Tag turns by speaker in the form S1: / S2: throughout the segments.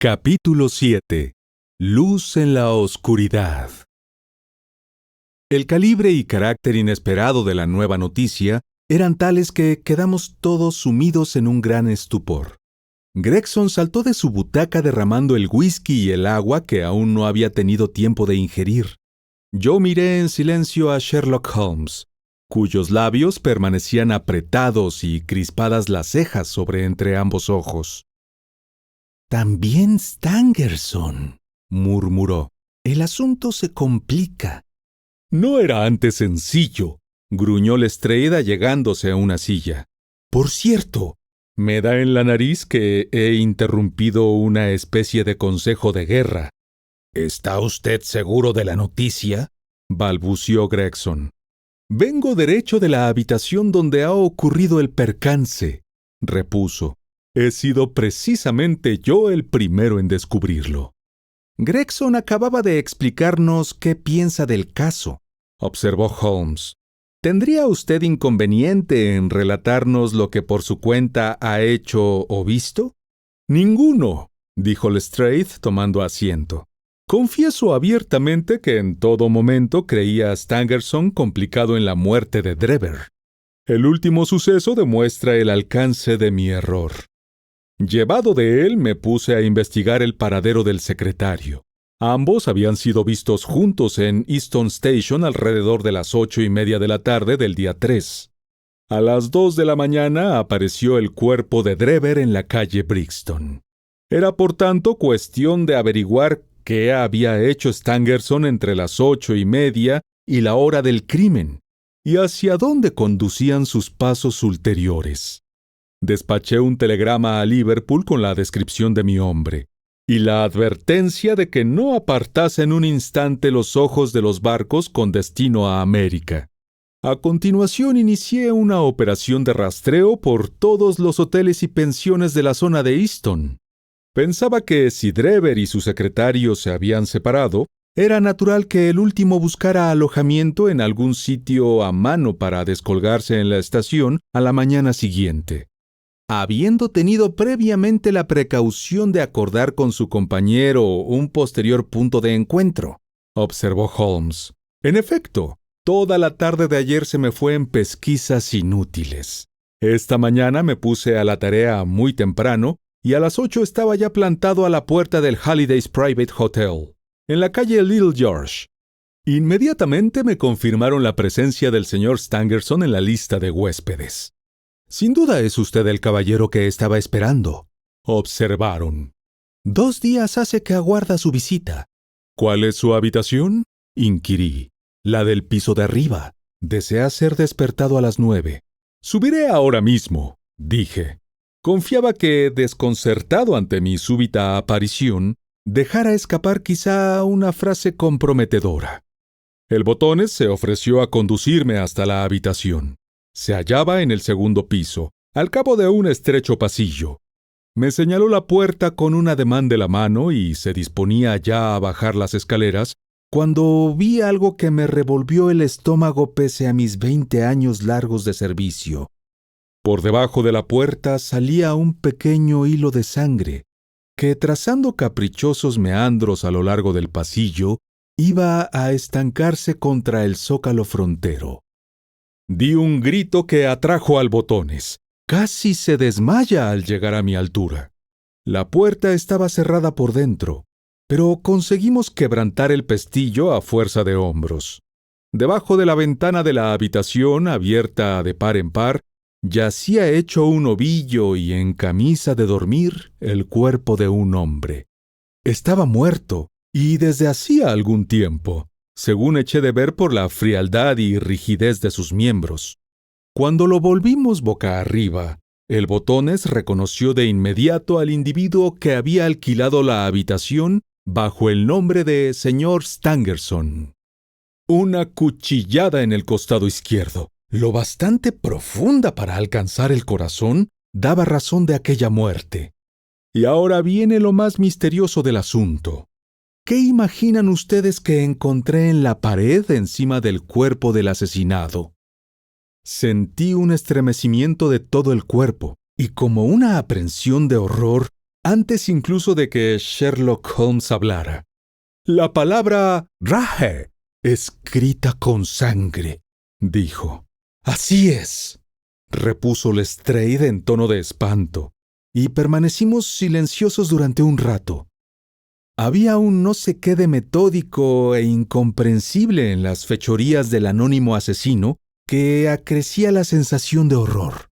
S1: Capítulo 7. Luz en la oscuridad. El calibre y carácter inesperado de la nueva noticia eran tales que quedamos todos sumidos en un gran estupor. Gregson saltó de su butaca derramando el whisky y el agua que aún no había tenido tiempo de ingerir. Yo miré en silencio a Sherlock Holmes, cuyos labios permanecían apretados y crispadas las cejas sobre entre ambos ojos. «También Stangerson», murmuró. «El asunto se complica». «No era antes sencillo», gruñó Lestrade allegándose a una silla. «Por cierto, me da en la nariz que he interrumpido una especie de consejo de guerra». «¿Está usted seguro de la noticia?», balbució Gregson. «Vengo derecho de la habitación donde ha ocurrido el percance», repuso. «He sido precisamente yo el primero en descubrirlo». «Gregson acababa de explicarnos qué piensa del caso», observó Holmes. «¿Tendría usted inconveniente en relatarnos lo que por su cuenta ha hecho o visto?» «Ninguno», dijo Lestrade tomando asiento. «Confieso abiertamente que en todo momento creía a Stangerson complicado en la muerte de Drever. El último suceso demuestra el alcance de mi error. Llevado de él, me puse a investigar el paradero del secretario. Ambos habían sido vistos juntos en Euston Station alrededor de las 8:30 de la tarde del día 3. A las 2 de la mañana apareció el cuerpo de Drever en la calle Brixton. Era por tanto cuestión de averiguar qué había hecho Stangerson entre las 8:30 y la hora del crimen, y hacia dónde conducían sus pasos ulteriores. Despaché un telegrama a Liverpool con la descripción de mi hombre y la advertencia de que no apartasen un instante los ojos de los barcos con destino a América. A continuación inicié una operación de rastreo por todos los hoteles y pensiones de la zona de Euston. Pensaba que si Drever y su secretario se habían separado, era natural que el último buscara alojamiento en algún sitio a mano para descolgarse en la estación a la mañana siguiente. Habiendo tenido previamente la precaución de acordar con su compañero un posterior punto de encuentro, observó Holmes. En efecto, toda la tarde de ayer se me fue en pesquisas inútiles. Esta mañana me puse a la tarea muy temprano y a las 8 estaba ya plantado a la puerta del Halliday's Private Hotel, en la calle Little George. Inmediatamente me confirmaron la presencia del señor Stangerson en la lista de huéspedes. «Sin duda es usted el caballero que estaba esperando», observaron. «2 días hace que aguarda su visita». «¿Cuál es su habitación?», inquirí. «La del piso de arriba. Desea ser despertado a las 9». «Subiré ahora mismo», dije. Confiaba que, desconcertado ante mi súbita aparición, dejara escapar quizá una frase comprometedora. El Botones se ofreció a conducirme hasta la habitación. Se hallaba en el segundo piso, al cabo de un estrecho pasillo. Me señaló la puerta con un ademán de la mano y se disponía ya a bajar las escaleras, cuando vi algo que me revolvió el estómago pese a mis 20 años largos de servicio. Por debajo de la puerta salía un pequeño hilo de sangre, que trazando caprichosos meandros a lo largo del pasillo, iba a estancarse contra el zócalo frontero. Di un grito que atrajo al Botones. Casi se desmaya al llegar a mi altura. La puerta estaba cerrada por dentro, pero conseguimos quebrantar el pestillo a fuerza de hombros. Debajo de la ventana de la habitación, abierta de par en par, yacía hecho un ovillo y en camisa de dormir el cuerpo de un hombre. Estaba muerto, y desde hacía algún tiempo, según eché de ver por la frialdad y rigidez de sus miembros. Cuando lo volvimos boca arriba, el Botones reconoció de inmediato al individuo que había alquilado la habitación bajo el nombre de señor Stangerson. Una cuchillada en el costado izquierdo, lo bastante profunda para alcanzar el corazón, daba razón de aquella muerte. Y ahora viene lo más misterioso del asunto. ¿Qué imaginan ustedes que encontré en la pared encima del cuerpo del asesinado? Sentí un estremecimiento de todo el cuerpo y como una aprensión de horror antes incluso de que Sherlock Holmes hablara. «La palabra Rahe, escrita con sangre», dijo. «Así es», repuso Lestrade en tono de espanto, y permanecimos silenciosos durante un rato. Había un no sé qué de metódico e incomprensible en las fechorías del anónimo asesino que acrecía la sensación de horror.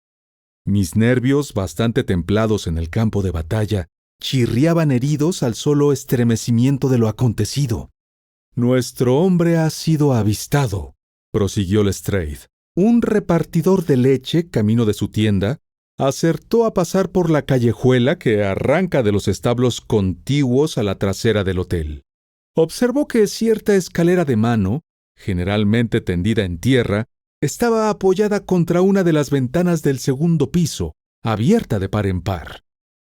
S1: Mis nervios, bastante templados en el campo de batalla, chirriaban heridos al solo estremecimiento de lo acontecido. «Nuestro hombre ha sido avistado», prosiguió Lestrade. «Un repartidor de leche, camino de su tienda, acertó a pasar por la callejuela que arranca de los establos contiguos a la trasera del hotel. Observó que cierta escalera de mano, generalmente tendida en tierra, estaba apoyada contra una de las ventanas del segundo piso, abierta de par en par.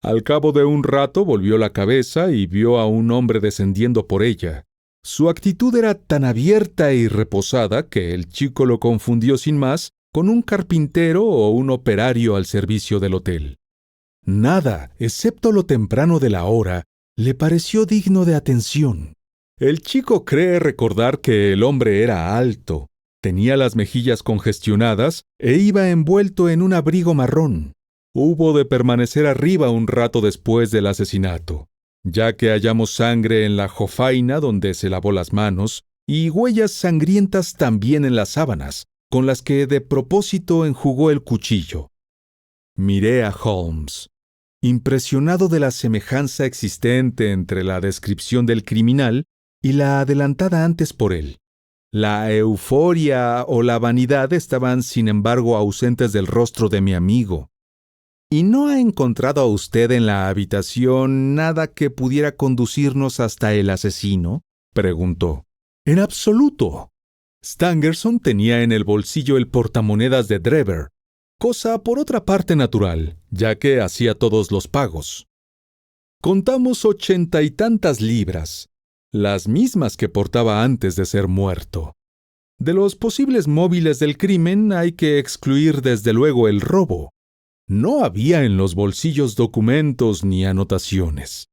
S1: Al cabo de un rato volvió la cabeza y vio a un hombre descendiendo por ella. Su actitud era tan abierta y reposada que el chico lo confundió sin más con un carpintero o un operario al servicio del hotel. Nada, excepto lo temprano de la hora, le pareció digno de atención. El chico cree recordar que el hombre era alto, tenía las mejillas congestionadas e iba envuelto en un abrigo marrón. Hubo de permanecer arriba un rato después del asesinato, ya que hallamos sangre en la jofaina donde se lavó las manos y huellas sangrientas también en las sábanas, con las que de propósito enjugó el cuchillo. Miré a Holmes, impresionado de la semejanza existente entre la descripción del criminal y la adelantada antes por él. La euforia o la vanidad estaban, sin embargo, ausentes del rostro de mi amigo. ¿Y no ha encontrado a usted en la habitación nada que pudiera conducirnos hasta el asesino?, preguntó. En absoluto. Stangerson tenía en el bolsillo el portamonedas de Drever, cosa por otra parte natural, ya que hacía todos los pagos. Contamos 80 y tantas libras, las mismas que portaba antes de ser muerto. De los posibles móviles del crimen hay que excluir desde luego el robo. No había en los bolsillos documentos ni anotaciones.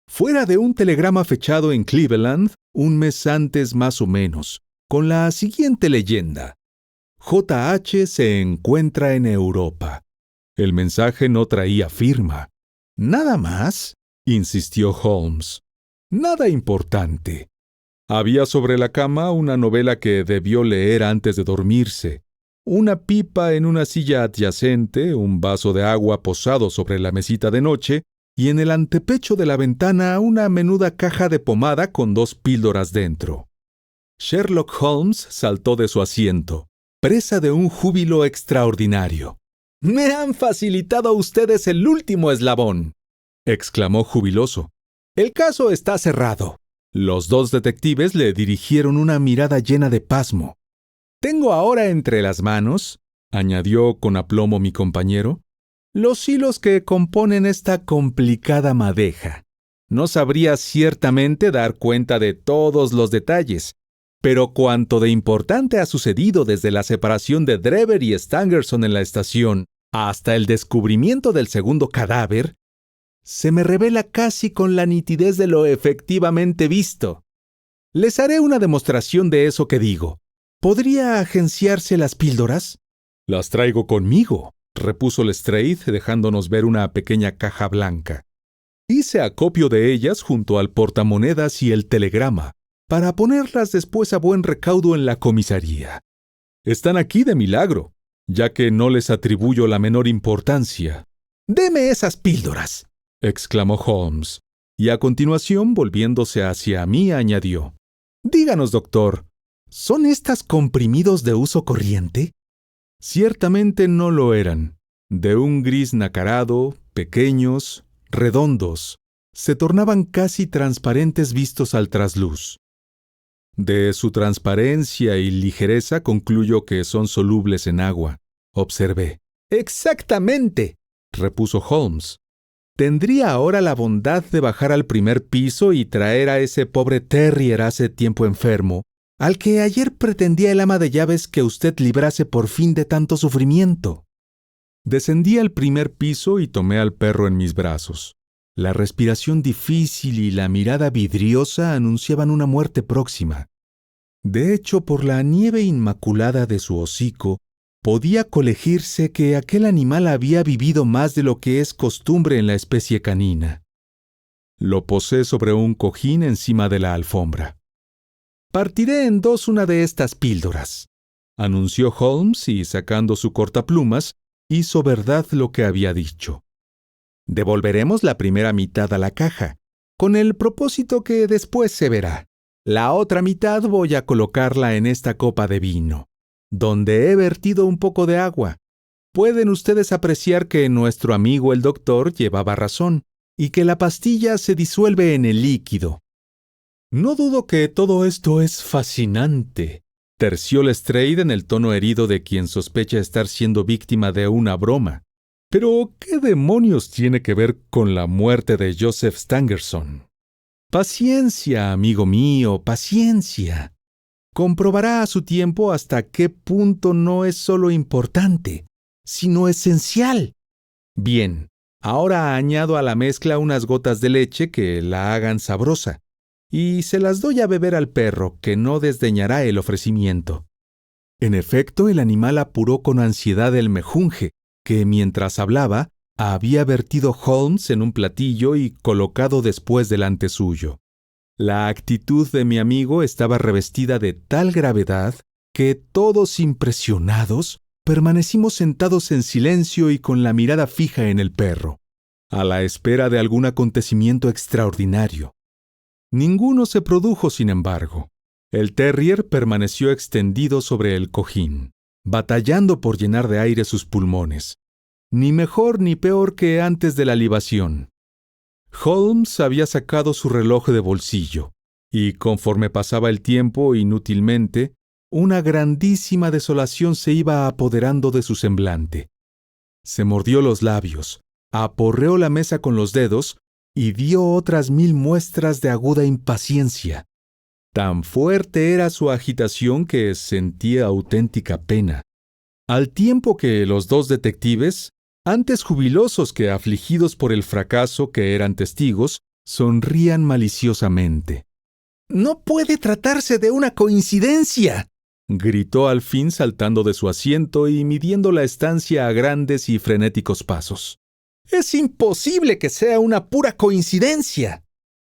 S1: Fuera de un telegrama fechado en Cleveland, un mes antes más o menos, con la siguiente leyenda: J.H. se encuentra en Europa. El mensaje no traía firma. ¿Nada más?, insistió Holmes. Nada importante. Había sobre la cama una novela que debió leer antes de dormirse, una pipa en una silla adyacente, un vaso de agua posado sobre la mesita de noche, y en el antepecho de la ventana una menuda caja de pomada con 2 píldoras dentro. Sherlock Holmes saltó de su asiento, presa de un júbilo extraordinario. «Me han facilitado ustedes el último eslabón», exclamó jubiloso. «El caso está cerrado». Los 2 detectives le dirigieron una mirada llena de pasmo. «Tengo ahora entre las manos», añadió con aplomo mi compañero, «los hilos que componen esta complicada madeja. No sabría ciertamente dar cuenta de todos los detalles, pero cuanto de importante ha sucedido desde la separación de Drever y Stangerson en la estación hasta el descubrimiento del segundo cadáver, se me revela casi con la nitidez de lo efectivamente visto. Les haré una demostración de eso que digo. ¿Podría agenciarse las píldoras?» «Las traigo conmigo», repuso Lestrade, dejándonos ver una pequeña caja blanca. Hice acopio de ellas junto al portamonedas y el telegrama, para ponerlas después a buen recaudo en la comisaría. Están aquí de milagro, ya que no les atribuyo la menor importancia. «Deme esas píldoras», exclamó Holmes, y a continuación, volviéndose hacia mí, añadió: «Díganos, doctor, ¿son estas comprimidos de uso corriente?» Ciertamente no lo eran. De un gris nacarado, pequeños, redondos, se tornaban casi transparentes vistos al trasluz. De su transparencia y ligereza concluyo que son solubles en agua, observé. «Exactamente», repuso Holmes. «Tendría ahora la bondad de bajar al primer piso y traer a ese pobre terrier hace tiempo enfermo, al que ayer pretendía el ama de llaves que usted librase por fin de tanto sufrimiento». Descendí al primer piso y tomé al perro en mis brazos. La respiración difícil y la mirada vidriosa anunciaban una muerte próxima. De hecho, por la nieve inmaculada de su hocico, podía colegirse que aquel animal había vivido más de lo que es costumbre en la especie canina. Lo posé sobre un cojín encima de la alfombra. «Partiré en dos una de estas píldoras», anunció Holmes y, sacando su cortaplumas, hizo verdad lo que había dicho. «Devolveremos la primera mitad a la caja, con el propósito que después se verá. La otra mitad voy a colocarla en esta copa de vino, donde he vertido un poco de agua. Pueden ustedes apreciar que nuestro amigo el doctor llevaba razón, y que la pastilla se disuelve en el líquido». «No dudo que todo esto es fascinante», terció Lestrade en el tono herido de quien sospecha estar siendo víctima de una broma. «Pero, ¿qué demonios tiene que ver con la muerte de Joseph Stangerson?» «Paciencia, amigo mío, paciencia. Comprobará a su tiempo hasta qué punto no es solo importante, sino esencial. Bien, ahora añado a la mezcla unas gotas de leche que la hagan sabrosa, y se las doy a beber al perro, que no desdeñará el ofrecimiento». En efecto, el animal apuró con ansiedad el mejunje, que mientras hablaba, había vertido Holmes en un platillo y colocado después delante suyo. La actitud de mi amigo estaba revestida de tal gravedad que todos impresionados permanecimos sentados en silencio y con la mirada fija en el perro, a la espera de algún acontecimiento extraordinario. Ninguno se produjo, sin embargo. El terrier permaneció extendido sobre el cojín, batallando por llenar de aire sus pulmones. Ni mejor ni peor que antes de la libación. Holmes había sacado su reloj de bolsillo, y conforme pasaba el tiempo inútilmente, una grandísima desolación se iba apoderando de su semblante. Se mordió los labios, aporreó la mesa con los dedos y dio otras 1000 muestras de aguda impaciencia. Tan fuerte era su agitación que sentía auténtica pena. Al tiempo que los dos detectives, antes jubilosos que afligidos por el fracaso que eran testigos, sonrían maliciosamente. «No puede tratarse de una coincidencia», gritó al fin saltando de su asiento y midiendo la estancia a grandes y frenéticos pasos. «Es imposible que sea una pura coincidencia.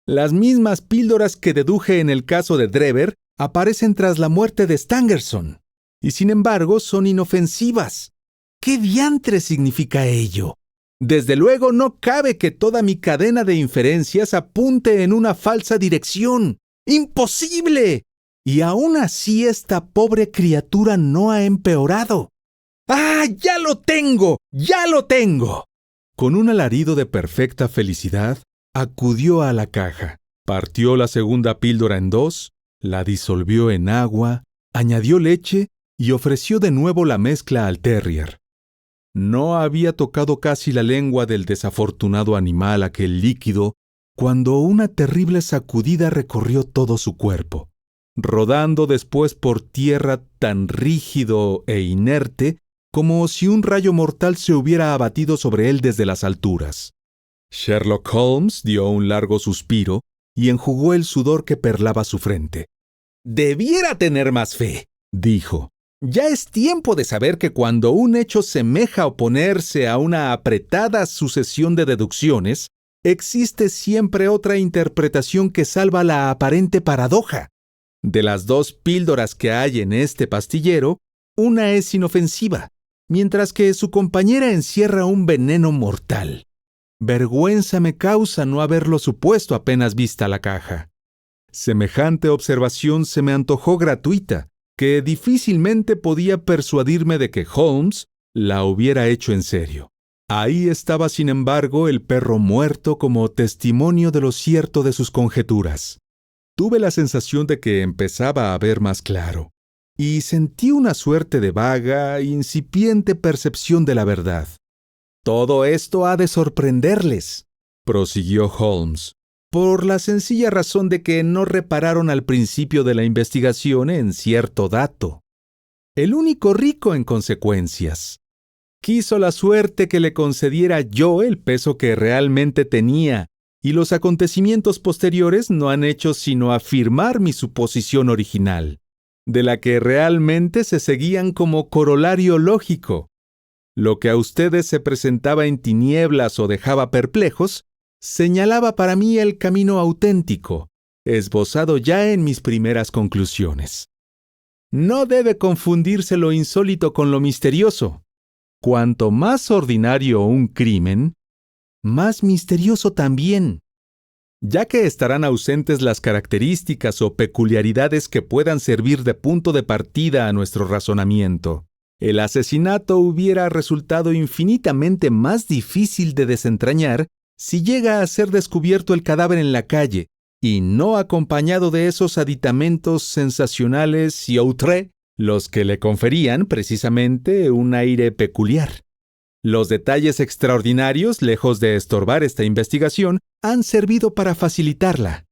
S1: Las mismas píldoras que deduje en el caso de Drever aparecen tras la muerte de Stangerson, y sin embargo son inofensivas. ¿Qué diantre significa ello? Desde luego no cabe que toda mi cadena de inferencias apunte en una falsa dirección. ¡Imposible! Y aún así esta pobre criatura no ha empeorado. ¡Ah, ya lo tengo! ¡Ya lo tengo!». Con un alarido de perfecta felicidad, acudió a la caja, partió la segunda píldora en dos, la disolvió en agua, añadió leche y ofreció de nuevo la mezcla al terrier. No había tocado casi la lengua del desafortunado animal aquel líquido cuando una terrible sacudida recorrió todo su cuerpo, rodando después por tierra tan rígido e inerte como si un rayo mortal se hubiera abatido sobre él desde las alturas. Sherlock Holmes dio un largo suspiro y enjugó el sudor que perlaba su frente. «Debiera tener más fe», dijo. «Ya es tiempo de saber que cuando un hecho semeja oponerse a una apretada sucesión de deducciones, existe siempre otra interpretación que salva la aparente paradoja. De las dos píldoras que hay en este pastillero, una es inofensiva, mientras que su compañera encierra un veneno mortal. Vergüenza me causa no haberlo supuesto apenas vista la caja. Semejante observación se me antojó gratuita, que difícilmente podía persuadirme de que Holmes la hubiera hecho en serio. Ahí estaba, sin embargo, el perro muerto como testimonio de lo cierto de sus conjeturas. Tuve la sensación de que empezaba a ver más claro, y sentí una suerte de vaga, incipiente percepción de la verdad. «Todo esto ha de sorprenderles», prosiguió Holmes, «por la sencilla razón de que no repararon al principio de la investigación en cierto dato. El único rico en consecuencias. Quiso la suerte que le concediera yo el peso que realmente tenía y los acontecimientos posteriores no han hecho sino afirmar mi suposición original, de la que realmente se seguían como corolario lógico. Lo que a ustedes se presentaba en tinieblas o dejaba perplejos, señalaba para mí el camino auténtico, esbozado ya en mis primeras conclusiones. No debe confundirse lo insólito con lo misterioso. Cuanto más ordinario un crimen, más misterioso también, ya que estarán ausentes las características o peculiaridades que puedan servir de punto de partida a nuestro razonamiento. El asesinato hubiera resultado infinitamente más difícil de desentrañar si llega a ser descubierto el cadáver en la calle, y no acompañado de esos aditamentos sensacionales y outrés, los que le conferían precisamente un aire peculiar. Los detalles extraordinarios, lejos de estorbar esta investigación, han servido para facilitarla.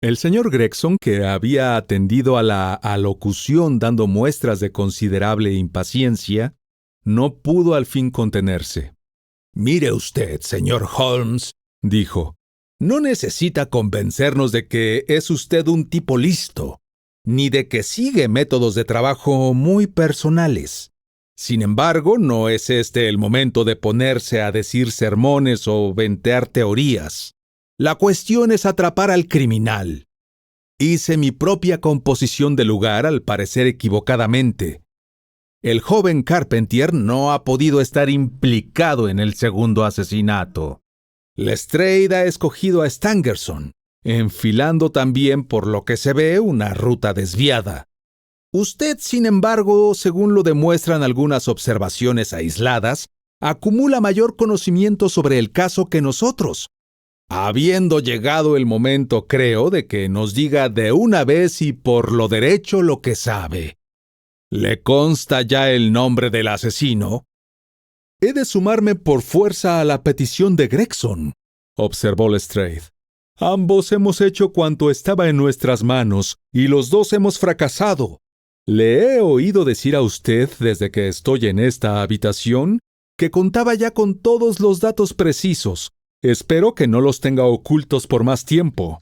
S1: El señor Gregson, que había atendido a la alocución dando muestras de considerable impaciencia, no pudo al fin contenerse. «Mire usted, señor Holmes», dijo, «no necesita convencernos de que es usted un tipo listo, ni de que sigue métodos de trabajo muy personales. Sin embargo, no es este el momento de ponerse a decir sermones o ventear teorías. La cuestión es atrapar al criminal. Hice mi propia composición del lugar, al parecer equivocadamente. El joven Carpentier no ha podido estar implicado en el segundo asesinato. Lestrade ha escogido a Stangerson, enfilando también, por lo que se ve, una ruta desviada. Usted, sin embargo, según lo demuestran algunas observaciones aisladas, acumula mayor conocimiento sobre el caso que nosotros, habiendo llegado el momento, creo, de que nos diga de una vez y por lo derecho lo que sabe. ¿Le consta ya el nombre del asesino? He de sumarme por fuerza a la petición de Gregson, observó Lestrade. Ambos hemos hecho cuanto estaba en nuestras manos, y los dos hemos fracasado. Le he oído decir a usted, desde que estoy en esta habitación, que contaba ya con todos los datos precisos. Espero que no los tenga ocultos por más tiempo.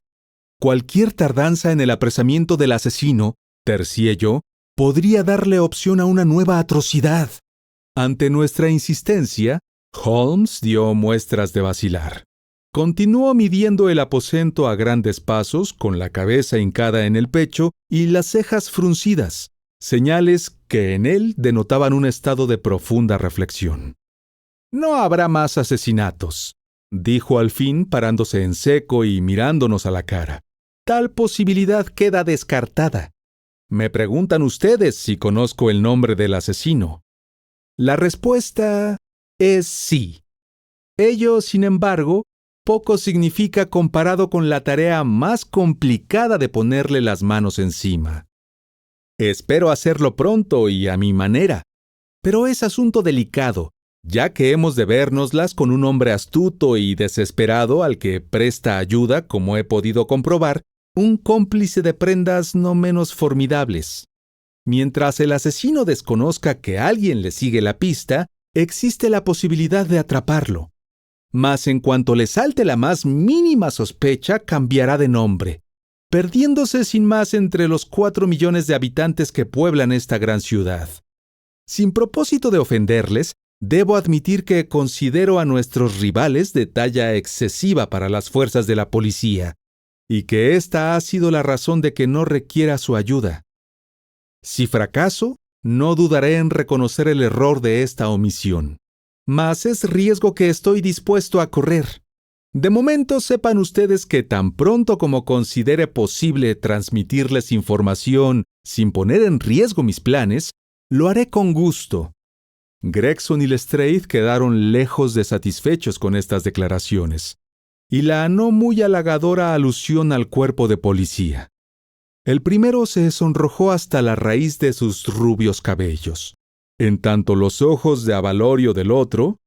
S1: Cualquier tardanza en el apresamiento del asesino, tercié yo, podría darle opción a una nueva atrocidad. Ante nuestra insistencia, Holmes dio muestras de vacilar. Continuó midiendo el aposento a grandes pasos, con la cabeza hincada en el pecho y las cejas fruncidas, señales que en él denotaban un estado de profunda reflexión. «No habrá más asesinatos», dijo al fin, parándose en seco y mirándonos a la cara. «Tal posibilidad queda descartada. Me preguntan ustedes si conozco el nombre del asesino. La respuesta es sí. Ello, sin embargo, poco significa comparado con la tarea más complicada de ponerle las manos encima. Espero hacerlo pronto y a mi manera, pero es asunto delicado, ya que hemos de vérnoslas con un hombre astuto y desesperado al que presta ayuda, como he podido comprobar, un cómplice de prendas no menos formidables. Mientras el asesino desconozca que alguien le sigue la pista, existe la posibilidad de atraparlo. Mas en cuanto le salte la más mínima sospecha, cambiará de nombre, perdiéndose sin más entre los 4 millones de habitantes que pueblan esta gran ciudad. Sin propósito de ofenderles, debo admitir que considero a nuestros rivales de talla excesiva para las fuerzas de la policía, y que esta ha sido la razón de que no requiera su ayuda. Si fracaso, no dudaré en reconocer el error de esta omisión. Mas es riesgo que estoy dispuesto a correr. De momento sepan ustedes que tan pronto como considere posible transmitirles información sin poner en riesgo mis planes, lo haré con gusto. Gregson y Lestrade quedaron lejos de satisfechos con estas declaraciones, y la no muy halagadora alusión al cuerpo de policía. El primero se sonrojó hasta la raíz de sus rubios cabellos, en tanto los ojos de avalorio del otro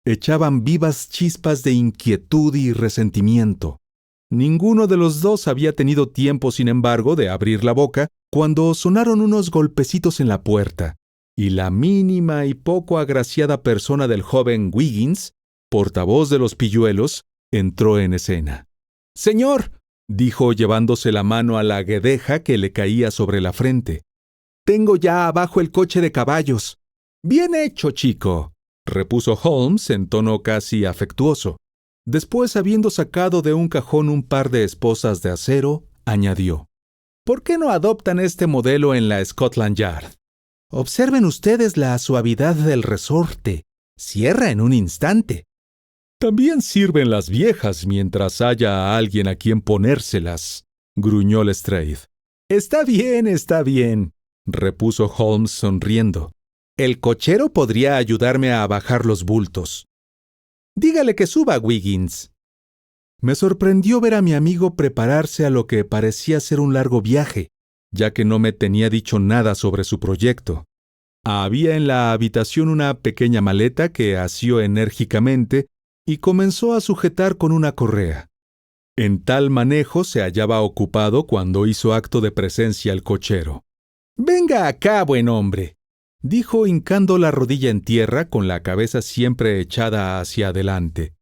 S1: echaban vivas chispas de inquietud y resentimiento. Ninguno de los dos había tenido tiempo, sin embargo, de abrir la boca cuando sonaron unos golpecitos en la puerta, y la mínima y poco agraciada persona del joven Wiggins, portavoz de los pilluelos, entró en escena. «Señor», dijo llevándose la mano a la guedeja que le caía sobre la frente, «tengo ya abajo el coche de caballos». «Bien hecho, chico», repuso Holmes en tono casi afectuoso. Después, habiendo sacado de un cajón un par de esposas de acero, añadió, «¿Por qué no adoptan este modelo en la Scotland Yard? Observen ustedes la suavidad del resorte. Cierra en un instante». «También sirven las viejas mientras haya alguien a quien ponérselas», gruñó Lestrade. Está bien», repuso Holmes sonriendo. «El cochero podría ayudarme a bajar los bultos». «Dígale que suba, Wiggins». Me sorprendió ver a mi amigo prepararse a lo que parecía ser un largo viaje, ya que no me tenía dicho nada sobre su proyecto. Había en la habitación una pequeña maleta que asió enérgicamente y comenzó a sujetar con una correa. En tal manejo se hallaba ocupado cuando hizo acto de presencia el cochero. «Venga acá, buen hombre», dijo hincando la rodilla en tierra con la cabeza siempre echada hacia adelante,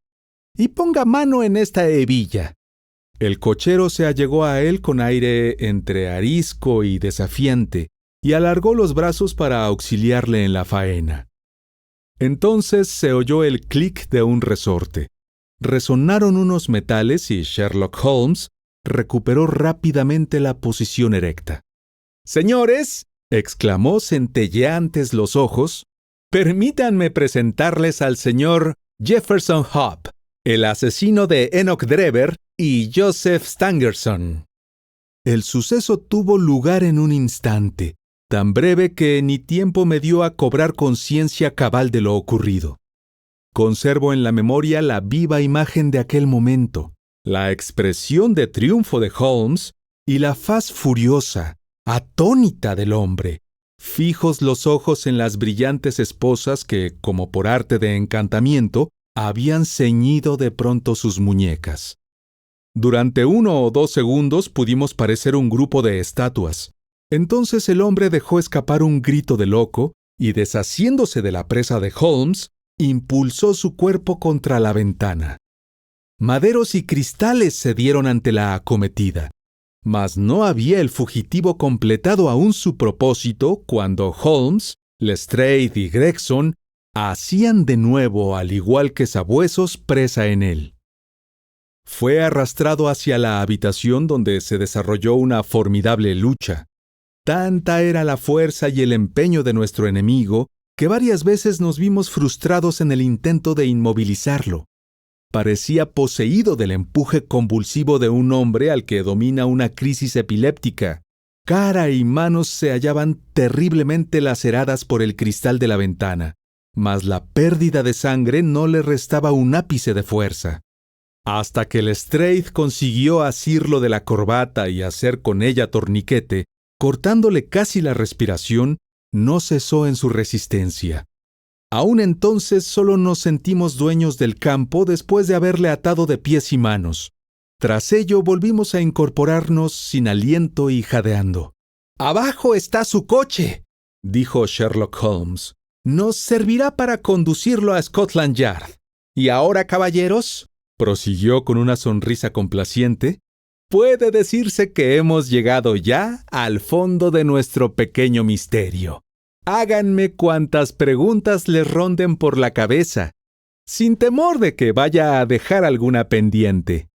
S1: «y ponga mano en esta hebilla». El cochero se allegó a él con aire entre arisco y desafiante y alargó los brazos para auxiliarle en la faena. Entonces se oyó el clic de un resorte. Resonaron unos metales y Sherlock Holmes recuperó rápidamente la posición erecta. «Señores», exclamó centelleantes los ojos, «permítanme presentarles al señor Jefferson Hope, el asesino de Enoch Drever y Joseph Stangerson». El suceso tuvo lugar en un instante, tan breve que ni tiempo me dio a cobrar conciencia cabal de lo ocurrido. Conservo en la memoria la viva imagen de aquel momento, la expresión de triunfo de Holmes y la faz furiosa, atónita del hombre, fijos los ojos en las brillantes esposas que, como por arte de encantamiento, habían ceñido de pronto sus muñecas. Durante 1 o 2 segundos pudimos parecer un grupo de estatuas. Entonces el hombre dejó escapar un grito de loco y, deshaciéndose de la presa de Holmes, impulsó su cuerpo contra la ventana. Maderos y cristales cedieron ante la acometida, mas no había el fugitivo completado aún su propósito cuando Holmes, Lestrade y Gregson hacían de nuevo, al igual que sabuesos, presa en él. Fue arrastrado hacia la habitación donde se desarrolló una formidable lucha. Tanta era la fuerza y el empeño de nuestro enemigo que varias veces nos vimos frustrados en el intento de inmovilizarlo. Parecía poseído del empuje convulsivo de un hombre al que domina una crisis epiléptica. Cara y manos se hallaban terriblemente laceradas por el cristal de la ventana, mas la pérdida de sangre no le restaba un ápice de fuerza. Hasta que Lestrade consiguió asirlo de la corbata y hacer con ella torniquete, cortándole casi la respiración, no cesó en su resistencia. Aún entonces solo nos sentimos dueños del campo después de haberle atado de pies y manos. Tras ello volvimos a incorporarnos sin aliento y jadeando. «¡Abajo está su coche!», dijo Sherlock Holmes. «Nos servirá para conducirlo a Scotland Yard. Y ahora, caballeros», prosiguió con una sonrisa complaciente, «puede decirse que hemos llegado ya al fondo de nuestro pequeño misterio. Háganme cuantas preguntas les ronden por la cabeza, sin temor de que vaya a dejar alguna pendiente».